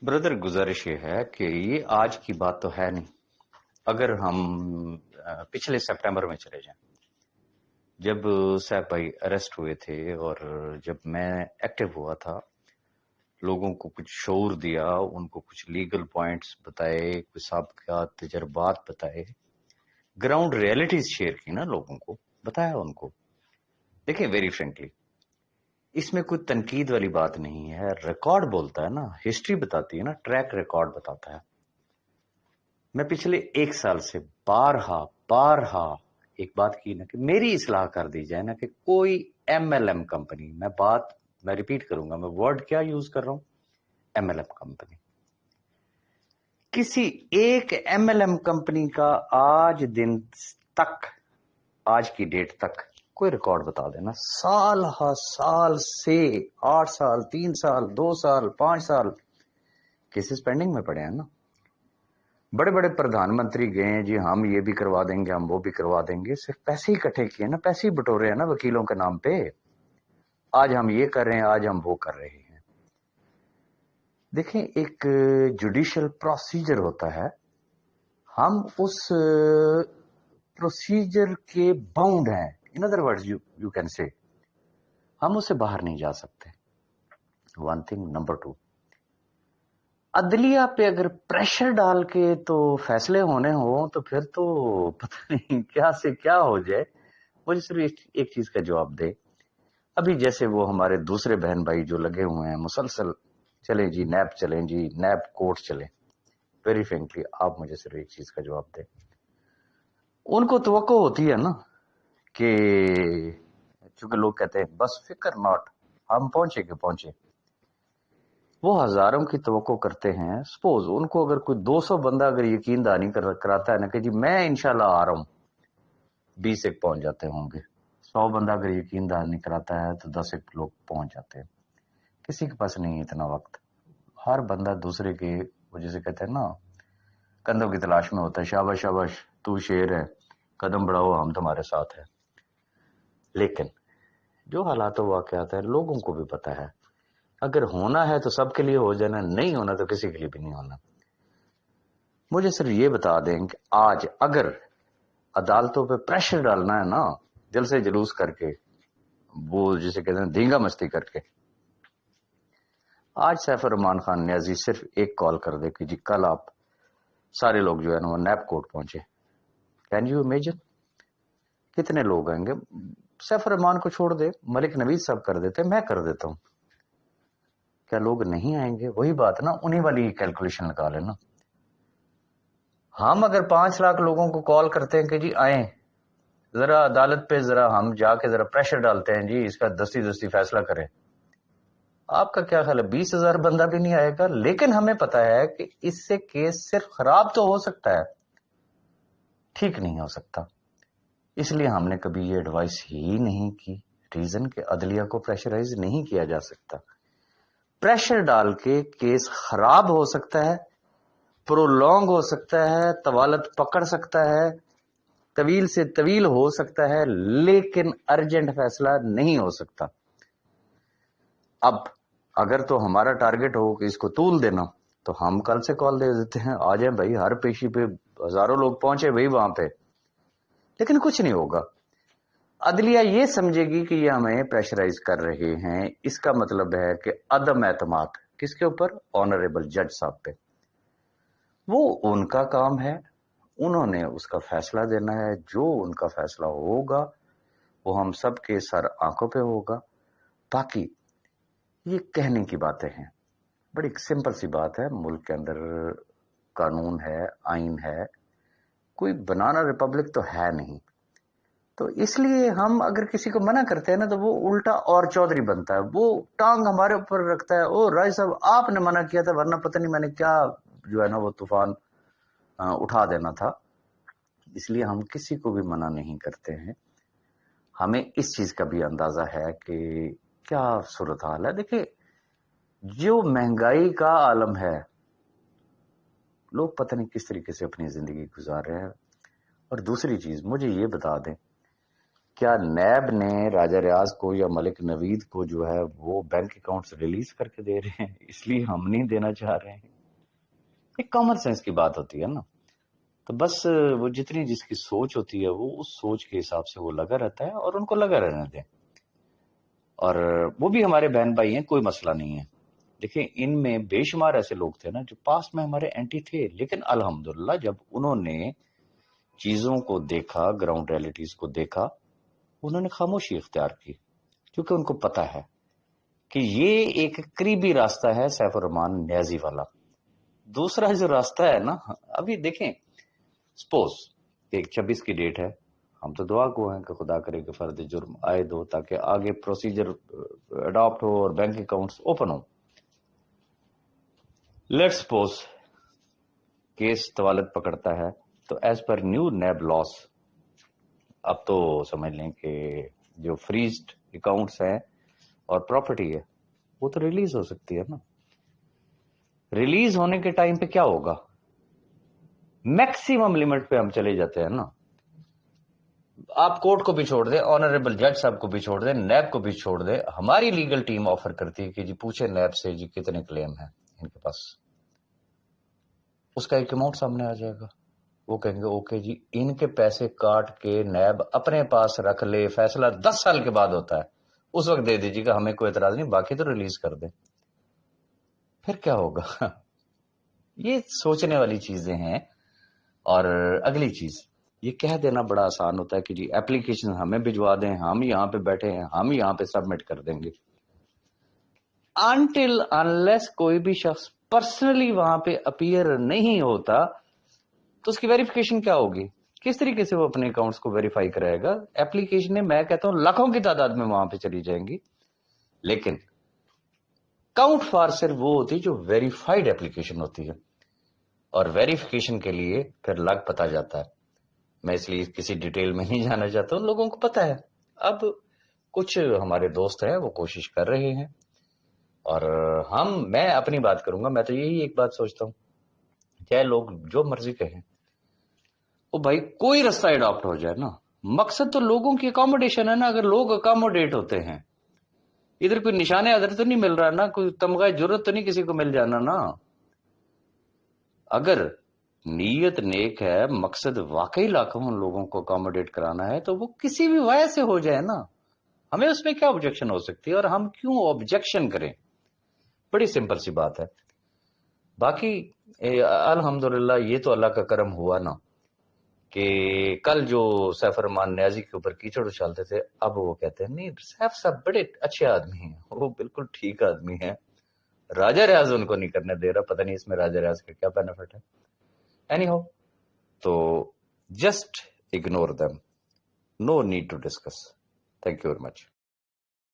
Brother गुजारिश ये है कि ये आज की बात तो है नहीं। अगर हम पिछले सितंबर में चले जाएं, जब सैफ भाई अरेस्ट हुए थे और जब मैं एक्टिव हुआ था, लोगों को कुछ शऊर दिया, उनको कुछ लीगल पॉइंट्स बताए, कुछ सबका तजर्बात बताए, ग्राउंड रियलिटीज शेयर की ना, लोगों को बताया उनको। देखिए, वेरी फ्रेंकली, इसमें कोई तनकीद वाली बात नहीं है। रिकॉर्ड बोलता है ना, हिस्ट्री बताती है ना, ट्रैक रिकॉर्ड बताता है। मैं पिछले 1 साल से बारहा बारहा एक बात की ना कि मेरी इस्लाह कर दी जाए ना कि कोई एमएलएम कंपनी, मैं रिपीट करूंगा, मैं वर्ड क्या यूज कर रहा हूं, एमएलएम कंपनी, किसी एक एमएलएम कंपनी का आज दिन तक, आज की डेट तक कोई रिकॉर्ड बता देना, साल हा साल से 8 साल 3 साल 2 साल 5 साल केसेस पेंडिंग में पड़े हैं ना। बड़े बड़े प्रधानमंत्री गए हैं जी, हम ये भी करवा देंगे, हम वो भी करवा देंगे, सिर्फ पैसे ही इकट्ठे किए ना, पैसे ही बटोरे हैं ना वकीलों के नाम पे। आज हम ये कर रहे हैं, आज हम वो कर रहे हैं। देखें, एक जुडिशियल प्रोसीजर होता है, हम उस प्रोसीजर के बाउंड हैं। In other words you can say हम उससे बाहर नहीं जा सकते। One thing. नंबर 2, अदलिया पे अगर प्रेशर डाल के तो फैसले होने हो तो फिर तो पता नहीं क्या से क्या हो जाए। मुझे सिर्फ एक चीज का जवाब दे। अभी जैसे वो हमारे दूसरे बहन भाई जो लगे हुए हैं मुसलसल, चले जी नैब, चले जी नैब कोर्ट चले, वेरी फ्रेंकली आप मुझे सिर्फ एक चीज का जवाब दे। उनको तवक्को होती है ना कि, चूंकि लोग कहते हैं बस फिक्र नॉट, हम पहुंचे के पहुंचे, वो हजारों की तवक्को करते हैं। सपोज उनको अगर कोई 200 बंदा अगर यकीन दहानी कराता है ना कि जी मैं इंशाल्लाह आ रहा हूं, 20 एक पहुंच जाते होंगे। 100 बंदा अगर यकीन दहानी कराता है तो 10 एक लोग पहुंच जाते हैं। किसी के पास नहीं है इतना वक्त। हर बंदा दूसरे के, वो जिसे कहते हैं ना, कंधों की तलाश में होता है। शाबाश शाबाश, तू शेर है, कदम बढ़ाओ, हम तुम्हारे साथ है। लेकिन जो हालात वाकयात है लोगों को भी पता है, अगर होना है तो सबके लिए हो जाना, नहीं होना तो किसी के लिए भी नहीं होना। मुझे सिर्फ ये बता दें कि आज अगर अदालतों पे प्रेशर डालना है ना, दिल से जुलूस करके, वो जिसे कहते हैं धींगा मस्ती करके, आज सैफ रहमान खान न्याजी सिर्फ एक कॉल कर दे कि जी कल आप सारे लोग जो है ना वो नैब कोर्ट पहुंचे। कैन यू इमेजिन कितने लोग आएंगे? सैफ रहमान को छोड़ दे, मलिक नवीद साहब कर देते, मैं कर देता हूं, क्या लोग नहीं आएंगे? वही बात ना, उन्हीं वाली कैलकुलेशन लगा लेना। हम अगर 5 लाख लोगों को कॉल करते हैं कि जी आए जरा अदालत पे, जरा हम जाके जरा प्रेशर डालते हैं जी, इसका दस्ती दस्ती फैसला करें, आपका क्या ख्याल है? 20,000 बंदा भी नहीं आएगा। लेकिन हमें पता है कि इससे केस सिर्फ खराब तो हो सकता है, ठीक नहीं हो सकता। इसलिए हमने कभी ये एडवाइस ही नहीं की। रीजन के अदलिया को प्रेशराइज नहीं किया जा सकता। प्रेशर डाल के केस खराब हो सकता है, प्रोलॉन्ग हो सकता है, तवालत पकड़ सकता है, तवील से तवील हो सकता है, लेकिन अर्जेंट फैसला नहीं हो सकता। अब अगर तो हमारा टारगेट हो कि इसको तूल देना, तो हम कल से कॉल दे देते हैं, आ जाए भाई, हर पेशी पे हजारों लोग पहुंचे भाई वहां पे। लेकिन कुछ नहीं होगा। अदलिया ये समझेगी कि ये हमें प्रेशराइज कर रहे हैं। इसका मतलब है कि अदम एतमाद किसके ऊपर? ऑनरेबल जज साहब पे। वो उनका काम है, उन्होंने उसका फैसला देना है। जो उनका फैसला होगा वो हम सब के सर आंखों पे होगा। बाकी ये कहने की बातें हैं, बड़ी सिंपल सी बात है। मुल्क के अंदर कानून है, आइन है, कोई बनाना रिपब्लिक तो है नहीं। तो इसलिए हम अगर किसी को मना करते हैं ना तो वो उल्टा और चौधरी बनता है, वो टांग हमारे ऊपर रखता है। ओ राय साहब, आपने मना किया था, वरना पता नहीं मैंने क्या जो है ना वो तूफान उठा देना था। इसलिए हम किसी को भी मना नहीं करते हैं। हमें इस चीज का भी अंदाजा है कि क्या सूरत हाल है। देखिए, जो महंगाई का आलम है, लोग पता नहीं किस तरीके से अपनी जिंदगी गुजार रहे हैं। और दूसरी चीज मुझे ये बता दें, क्या नैब ने राजा रियाज को या मलिक नवीद को जो है वो बैंक अकाउंट्स रिलीज करके दे रहे हैं, इसलिए हम नहीं देना चाह रहे हैं? एक कॉमन सेंस की बात होती है ना, तो बस वो जितनी जिसकी सोच होती है वो उस सोच के हिसाब से वो लगा रहता है और उनको लगा रहने दें। और वो भी हमारे बहन भाई हैं, कोई मसला नहीं है। देखिए, इनमें बेशुमार ऐसे लोग थे ना जो पास्ट में हमारे एंटी थे, लेकिन अल्हम्दुलिल्लाह जब उन्होंने चीजों को देखा, ग्राउंड रियलिटीज को देखा, उन्होंने खामोशी इख्तियार की, क्योंकि उनको पता है कि ये एक करीबी रास्ता है सैफ रहमान न्याजी वाला। दूसरा जो रास्ता है ना, अभी देखें, सपोज एक 26 की डेट है, हम तो दुआ को हैं कि खुदा करे कि फर्द जुर्म आयद हो ताकि आगे प्रोसीजर अडॉप्ट हो और बैंक अकाउंट्स ओपन हो। लेट्स सपोज केस तवालत पकड़ता है, तो एज पर न्यू नैब लॉस अब तो समझ लें कि जो फ्रीज्ड अकाउंट्स हैं और प्रॉपर्टी है वो तो रिलीज हो सकती है ना। रिलीज होने के टाइम पे क्या होगा, मैक्सिमम लिमिट पे हम चले जाते हैं ना। आप कोर्ट को भी छोड़ दे, ऑनरेबल जज साहब को भी छोड़ दे, नैब को भी छोड़ दे, हमारी लीगल टीम ऑफर करती है कि जी पूछे नैब से जी कितने क्लेम हैं इनके पास, उसका एक अमाउंट सामने आ जाएगा। वो कहेंगे ओके जी, इनके पैसे काट के नैब अपने पास रख ले, फैसला 10 साल के बाद होता है, उस वक्त दे दीजिएगा, हमें कोई एतराज नहीं, बाकी तो रिलीज कर दे। फिर क्या होगा? ये सोचने वाली चीजें हैं। और अगली चीज, ये कह देना बड़ा आसान होता है कि जी एप्लीकेशन हमें भिजवा दें, हम यहाँ पे बैठे हैं, हम यहाँ पे सबमिट कर देंगे। अनटिल अनलेस कोई भी शख्स पर्सनली वहां पे अपीयर नहीं होता, तो उसकी वेरिफिकेशन क्या होगी? किस तरीके से वो अपने अकाउंट्स को वेरीफाई कराएगा? एप्लीकेशन मैं कहता हूं लाखों की तादाद में वहां पे चली जाएंगी, लेकिन काउंट फॉर सिर्फ वो होती है जो वेरीफाइड एप्लीकेशन होती है, और वेरिफिकेशन के लिए फिर लग पता जाता है। मैं इसलिए किसी डिटेल में नहीं जाना चाहता, उन लोगों को पता है। अब कुछ हमारे दोस्त हैं वो कोशिश कर रहे हैं, और मैं अपनी बात करूंगा, मैं तो यही एक बात सोचता हूं, चाहे लोग जो मर्जी कहें, वो भाई कोई रास्ता अडॉप्ट हो जाए ना, मकसद तो लोगों की अकोमोडेशन है ना। अगर लोग अकोमोडेट होते हैं, इधर कोई निशाने अदर तो नहीं मिल रहा ना, कोई तमगा जरूरत तो नहीं किसी को मिल जाना ना। अगर नीयत नेक है, मकसद वाकई लाखों लोगों को अकोमोडेट कराना है, तो वो किसी भी वजह से हो जाए ना, हमें उसमें क्या ऑब्जेक्शन हो सकती है, और हम क्यों ऑब्जेक्शन करें? बड़ी सिंपल सी बात है। बाकी अल्हम्दुलिल्लाह ये तो अल्लाह का करम हुआ ना कि कल जो सैफ रहमान न्याजी के ऊपर कीचड़ उछालते थे, अब वो कहते हैं नहीं, सैफ साहब बड़े अच्छे आदमी हैं, वो बिल्कुल ठीक आदमी है, राजा रियाज उनको नहीं करने दे रहा। पता नहीं इसमें राजा रियाज का क्या बेनिफिट है। एनी हो, तो just ignore them. No need to discuss. Thank you very much.